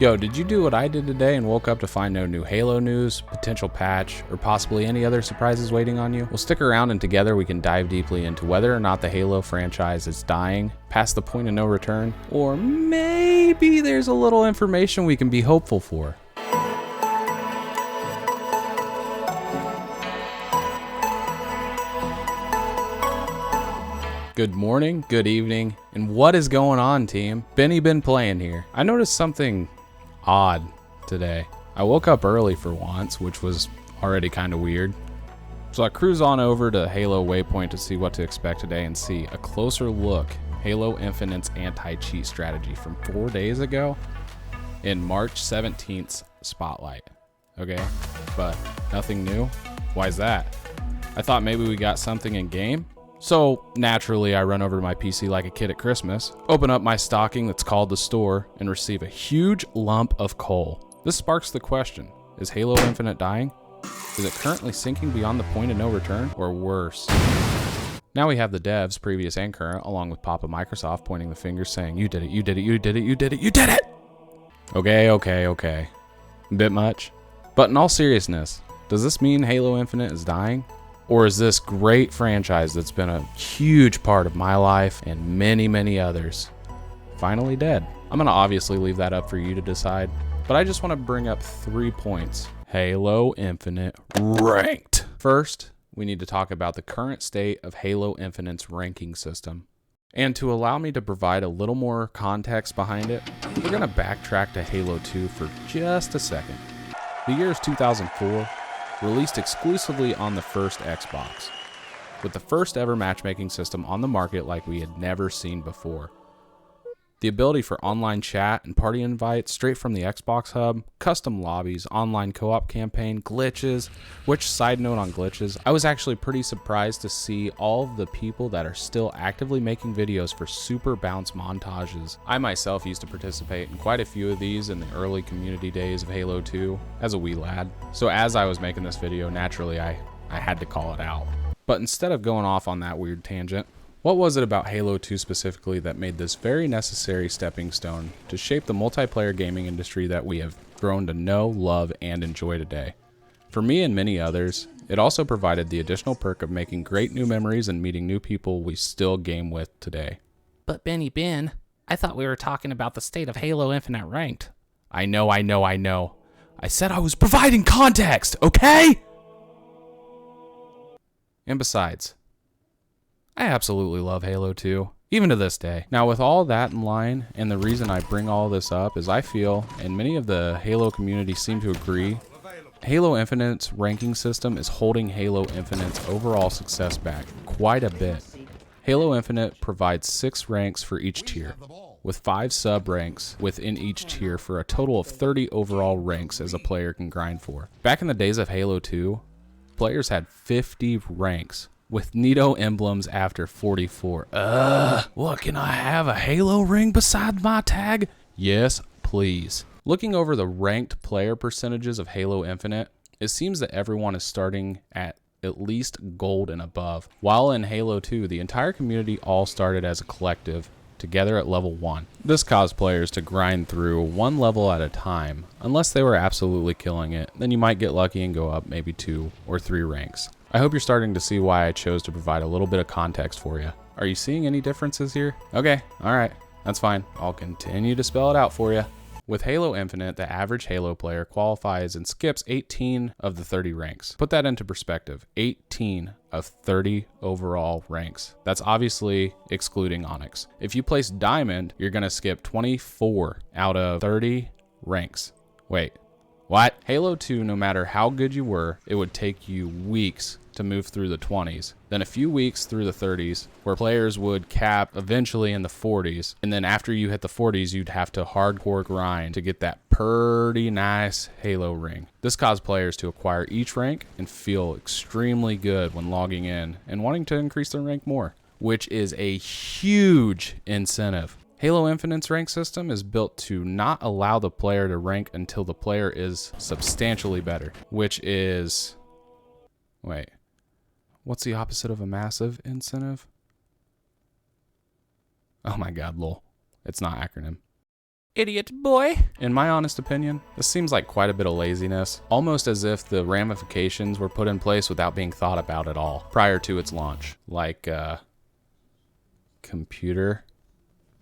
Yo, did you do what I did today and woke up to find no new Halo news, potential patch, or possibly any other surprises waiting on you? Well, stick around and together we can dive deeply into whether or not the Halo franchise is dying, past the point of no return, or maybe there's a little information we can be hopeful for. Good morning, good evening, and what is going on, team? Benny been playing here. I noticed something odd today. I woke up early for once, which was already kind of weird. So I cruise on over to Halo Waypoint to see what to expect today and see a closer look Halo Infinite's anti-cheat strategy from 4 days ago in March 17th's Spotlight. Okay, but nothing new. Why is that? I thought maybe we got something in game. So naturally, I run over to my PC like a kid at Christmas, open up my stocking that's called the store, and receive a huge lump of coal. This sparks the question, is Halo Infinite dying? Is it currently sinking beyond the point of no return, or worse? Now we have the devs, previous and current, along with Papa Microsoft pointing the fingers saying, you did it, you did it, you did it, you did it, you did it! Okay. A bit much. But in all seriousness, does this mean Halo Infinite is dying? Or is this great franchise that's been a huge part of my life and many others finally dead? I'm going to obviously leave that up for you to decide, but I just want to bring up 3 points. Halo Infinite ranked. First, we need to talk about the current state of Halo Infinite's ranking system. And to allow me to provide a little more context behind it, we're going to backtrack to Halo 2 for just a second. The year is 2004. Released exclusively on the first Xbox, with the first ever matchmaking system on the market like we had never seen before. The ability for online chat and party invites straight from the Xbox hub, custom lobbies, online co-op campaign, glitches, which, side note on glitches, I was actually pretty surprised to see all of the people that are still actively making videos for super bounce montages. I myself used to participate in quite a few of these in the early community days of Halo 2 as a wee lad. So as I was making this video, naturally I had to call it out. But instead of going off on that weird tangent, what was it about Halo 2 specifically that made this very necessary stepping stone to shape the multiplayer gaming industry that we have grown to know, love, and enjoy today? For me and many others, it also provided the additional perk of making great new memories and meeting new people we still game with today. But Ben, I thought we were talking about the state of Halo Infinite ranked. I know. I said I was providing context, okay? And besides, I absolutely love Halo 2, even to this day. Now, with all that in line, and the reason I bring all this up is I feel, and many of the Halo community seem to agree, Halo Infinite's ranking system is holding Halo Infinite's overall success back quite a bit. Halo Infinite provides 6 ranks for each tier, with 5 sub-ranks within each tier for a total of 30 overall ranks as a player can grind for. Back in the days of Halo 2, players had 50 ranks, with Nito emblems after 44. What, can I have a Halo ring beside my tag? Yes, please. Looking over the ranked player percentages of Halo Infinite, it seems that everyone is starting at least gold and above. While in Halo 2, the entire community all started as a collective, together at level 1. This caused players to grind through 1 level at a time. Unless they were absolutely killing it, then you might get lucky and go up maybe 2 or 3 ranks. I hope you're starting to see why I chose to provide a little bit of context for you. Are you seeing any differences here? Okay, alright, that's fine. I'll continue to spell it out for you. With Halo Infinite, the average Halo player qualifies and skips 18 of the 30 ranks. Put that into perspective, 18 of 30 overall ranks. That's obviously excluding Onyx. If you place Diamond, you're gonna skip 24 out of 30 ranks. Wait, what? Halo 2, no matter how good you were, it would take you weeks to move through the 20s, then a few weeks through the 30s, where players would cap eventually in the 40s, and then after you hit the 40s, you'd have to hardcore grind to get that pretty nice Halo ring. This caused players to acquire each rank and feel extremely good when logging in and wanting to increase their rank more, which is a huge incentive. Halo Infinite's rank system is built to not allow the player to rank until the player is substantially better, which is... Wait. What's the opposite of a massive incentive? Oh my god, lol. It's not acronym. Idiot boy. In my honest opinion, this seems like quite a bit of laziness, almost as if the ramifications were put in place without being thought about at all prior to its launch. Like, computer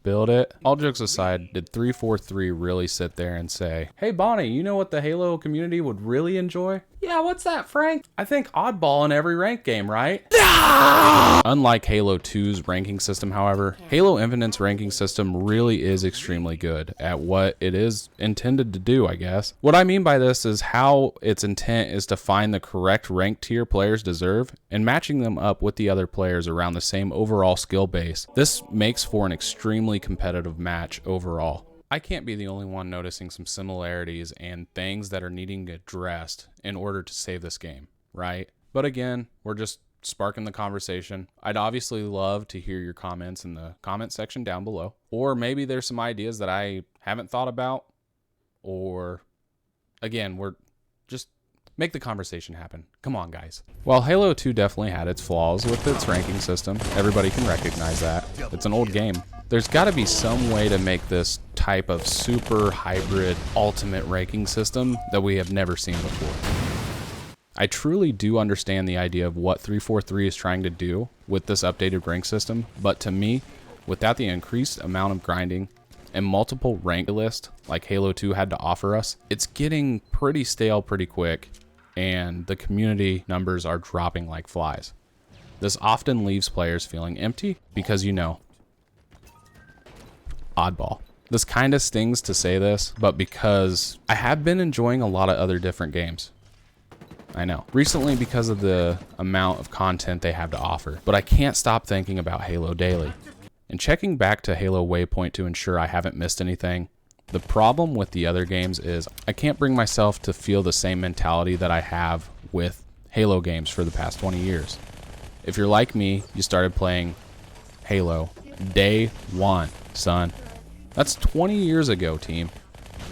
build it. All jokes aside, did 343 really sit there and say, hey Bonnie, you know what the Halo community would really enjoy? Yeah, what's that, Frank? I think oddball in every ranked game, right? Unlike Halo 2's ranking system, however, Halo Infinite's ranking system really is extremely good at what it is intended to do, I guess. What I mean by this is how its intent is to find the correct rank tier players deserve and matching them up with the other players around the same overall skill base. This makes for an extremely competitive match overall. I can't be the only one noticing some similarities and things that are needing addressed in order to save this game, right? But again, we're just sparking the conversation. I'd obviously love to hear your comments in the comment section down below. Or maybe there's some ideas that I haven't thought about. Or again, we're just make the conversation happen. Come on, guys. While Halo 2 definitely had its flaws with its ranking system, everybody can recognize that. It's an old game. There's got to be some way to make this type of super hybrid ultimate ranking system that we have never seen before. I truly do understand the idea of what 343 is trying to do with this updated rank system, but to me, without the increased amount of grinding and multiple rank lists like Halo 2 had to offer us, it's getting pretty stale pretty quick, and the community numbers are dropping like flies. This often leaves players feeling empty because, you know, oddball. This kind of stings to say this, but because I have been enjoying a lot of other different games. I know. Recently because of the amount of content they have to offer, but I can't stop thinking about Halo daily. And checking back to Halo Waypoint to ensure I haven't missed anything. The problem with the other games is I can't bring myself to feel the same mentality that I have with Halo games for the past 20 years. If you're like me, you started playing Halo day one, son. That's 20 years ago, team.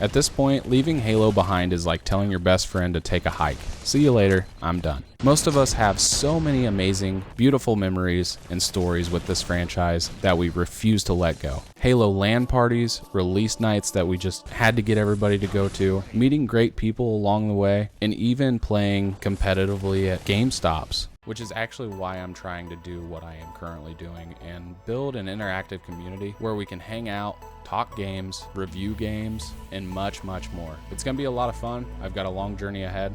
At this point, leaving Halo behind is like telling your best friend to take a hike. See you later, I'm done. Most of us have so many amazing, beautiful memories and stories with this franchise that we refuse to let go. Halo LAN parties, release nights that we just had to get everybody to go to, meeting great people along the way, and even playing competitively at GameStops, which is actually why I'm trying to do what I am currently doing and build an interactive community where we can hang out, talk games, review games, and much, much more. It's gonna be a lot of fun. I've got a long journey ahead,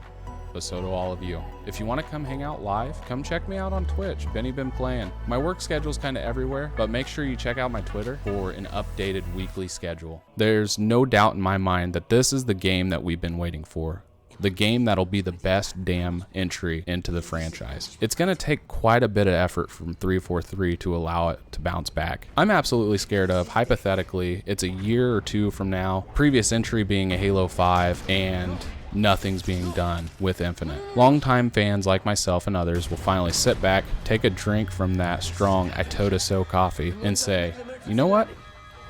but so do all of you. If you wanna come hang out live, come check me out on Twitch, Benny Been Playing. My work schedule's kinda everywhere, but make sure you check out my Twitter for an updated weekly schedule. There's no doubt in my mind that this is the game that we've been waiting for. The game that'll be the best damn entry into the franchise. It's gonna take quite a bit of effort from 343 to allow it to bounce back. I'm absolutely scared of, hypothetically, it's a year or two from now, previous entry being a Halo 5 and nothing's being done with Infinite. Longtime fans like myself and others will finally sit back, take a drink from that strong Itoda So coffee and say, you know what?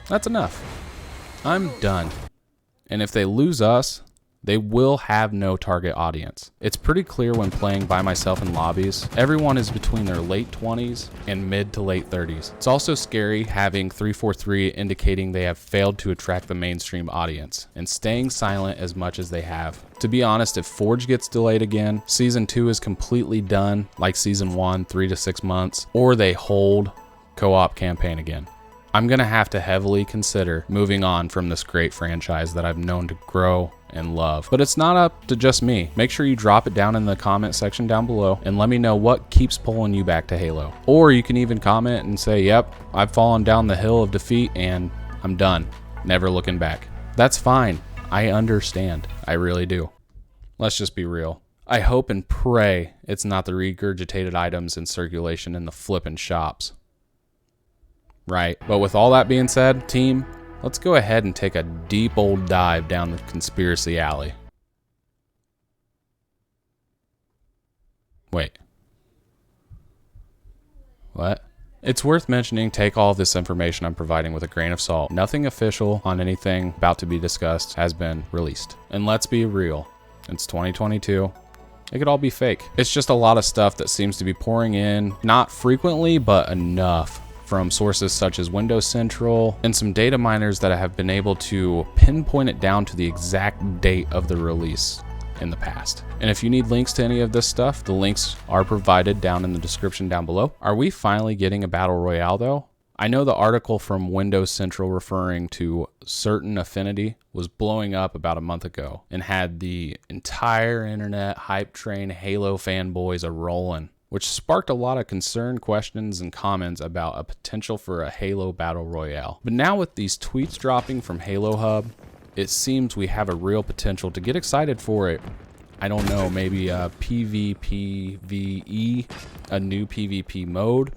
That's enough. I'm done. And if they lose us, they will have no target audience. It's pretty clear when playing by myself in lobbies, everyone is between their late 20s and mid to late 30s. It's also scary having 343 indicating they have failed to attract the mainstream audience and staying silent as much as they have. To be honest, if Forge gets delayed again, Season 2 is completely done like Season 1, 3 to 6 months, or they hold co-op campaign again, I'm gonna have to heavily consider moving on from this great franchise that I've known to grow and love. But it's not up to just me. Make sure you drop it down in the comment section down below and let me know what keeps pulling you back to Halo. Or you can even comment and say, yep, I've fallen down the hill of defeat and I'm done, never looking back. That's fine. I understand. I really do. Let's just be real. I hope and pray it's not the regurgitated items in circulation in the flippin' shops. Right. But with all that being said, team, let's go ahead and take a deep old dive down the conspiracy alley. Wait. What? It's worth mentioning, take all of this information I'm providing with a grain of salt. Nothing official on anything about to be discussed has been released. And let's be real, it's 2022. It could all be fake. It's just a lot of stuff that seems to be pouring in, not frequently, but enough from sources such as Windows Central and some data miners that have been able to pinpoint it down to the exact date of the release in the past. And if you need links to any of this stuff, the links are provided down in the description down below. Are we finally getting a battle royale though? I know the article from Windows Central referring to Certain Affinity was blowing up about a month ago and had the entire internet hype train Halo fanboys a-rolling, which sparked a lot of concern, questions, and comments about a potential for a Halo battle royale. But now with these tweets dropping from Halo Hub, it seems we have a real potential to get excited for it. I don't know, maybe a PvPvE, a new PvP mode,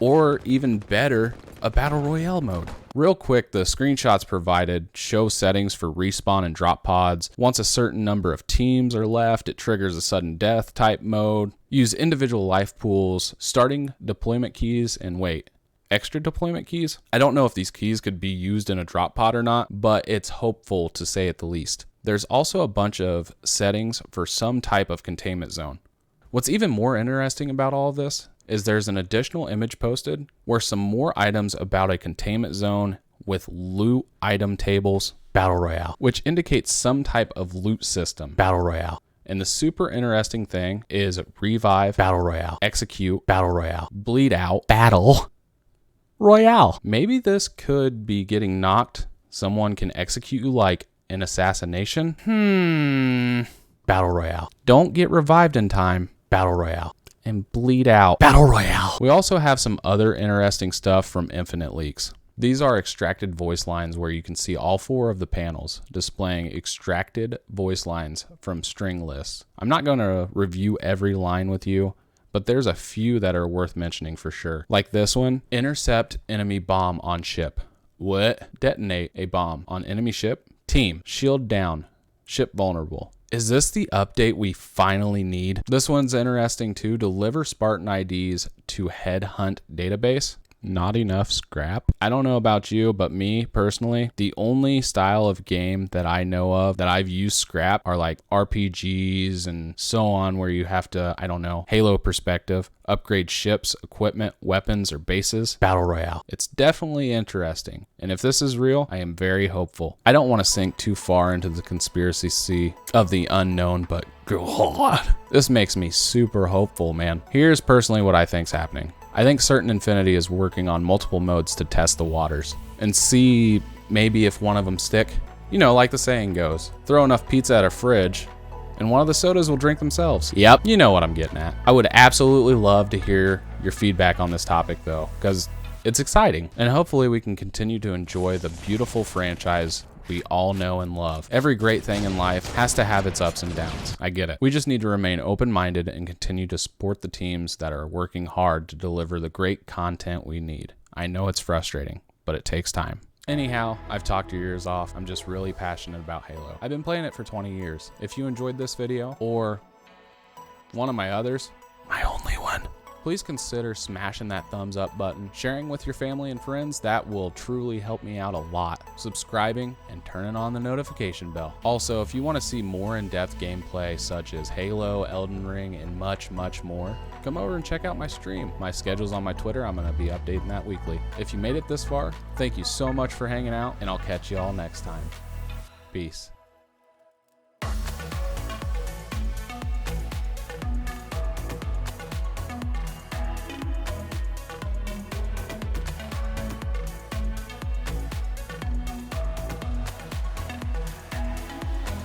or even better, a battle royale mode. Real quick, the screenshots provided show settings for respawn and drop pods. Once a certain number of teams are left, it triggers a sudden death type mode. Use individual life pools, starting deployment keys, and wait, extra deployment keys? I don't know if these keys could be used in a drop pod or not, but it's hopeful to say at the least. There's also a bunch of settings for some type of containment zone. What's even more interesting about all of this is there's an additional image posted where some more items about a containment zone with loot item tables, battle royale, which indicates some type of loot system, battle royale. And the super interesting thing is revive, battle royale, execute, battle royale, bleed out, battle royale. Maybe this could be getting knocked. Someone can execute you like an assassination. Battle royale. Don't get revived in time, battle royale. And bleed out, battle royale. We also have some other interesting stuff from Infinite Leaks. These are extracted voice lines where you can see all 4 of the panels displaying extracted voice lines from string lists. I'm not going to review every line with you, but there's a few that are worth mentioning for sure. Like this one, intercept enemy bomb on ship. What? Detonate a bomb on enemy ship. Team, shield down, ship vulnerable. Is this the update we finally need? This one's interesting too. Deliver Spartan IDs to Headhunt database. Not enough scrap. I don't know about you, but me personally, the only style of game that I know of that I've used scrap are like RPGs and so on, where you have to, I don't know, Halo perspective, upgrade ships, equipment, weapons, or bases. Battle royale. It's definitely interesting. And if this is real, I am very hopeful. I don't want to sink too far into the conspiracy sea of the unknown, but God, this makes me super hopeful, man. Here's personally what I think's happening. I think Certain Infinity is working on multiple modes to test the waters and see maybe if one of them stick. You know, like the saying goes, throw enough pizza at a fridge and one of the sodas will drink themselves. Yep, you know what I'm getting at. I would absolutely love to hear your feedback on this topic though, because it's exciting. And hopefully we can continue to enjoy the beautiful franchise we all know and love. Every great thing in life has to have its ups and downs. I get it. We just need to remain open-minded and continue to support the teams that are working hard to deliver the great content we need. I know it's frustrating, but it takes time. Anyhow, I've talked your ears off. I'm just really passionate about Halo. I've been playing it for 20 years. If you enjoyed this video or one of my others, my only one, please consider smashing that thumbs up button, sharing with your family and friends. That will truly help me out a lot. Subscribing and turning on the notification bell. Also, if you want to see more in-depth gameplay such as Halo, Elden Ring, and much, much more, come over and check out my stream. My schedule's on my Twitter. I'm going to be updating that weekly. If you made it this far, thank you so much for hanging out, and I'll catch you all next time. Peace.